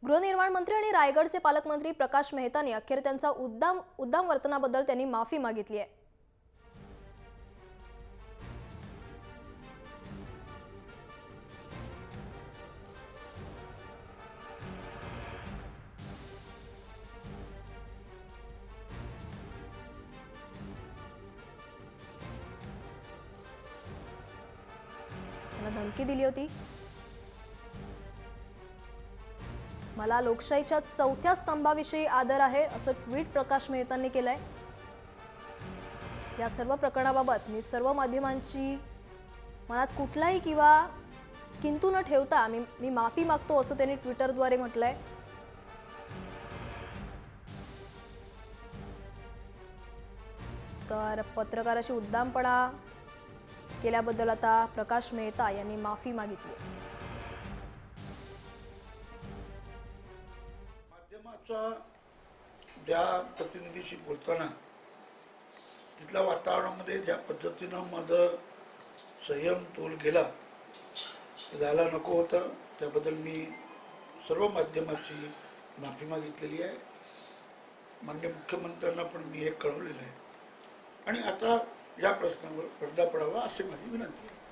गृहनिर्माण मंत्री आणि रायगडचे पालकमंत्री प्रकाश मेहतांनी अखेर त्यांचा उद्दाम वर्तनाबद्दल त्यांनी माफी मागितली आहे। त्यांना धमकी दिली होती। मला लोकशाहीच्या चौथ्या स्तंभाविषयी आदर आहे असं ट्विट प्रकाश मेहतांनी केलंय। या सर्व प्रकरणाबाबत मी सर्व माध्यमांची मनात कुठलाही किंवा किंतु न ठेवता मी माफी मागतो असं त्यांनी ट्विटरद्वारे म्हटलंय। तर पत्रकाराशी उद्दामपणा केल्याबद्दल आता प्रकाश मेहता यांनी माफी मागितली। माध्यमाचा ज्या प्रतिनिधीशी बोलताना तिथल्या वातावरणामध्ये ज्या पद्धतीनं माझं संयम तोल गेला जायला नको होतं, त्याबद्दल मी सर्व माध्यमाची माफी मागितलेली आहे। माननीय मुख्यमंत्र्यांना पण मी हे कळवलेलं आहे आणि आता या प्रश्नावर पडदा पडावा अशी माझी विनंती आहे।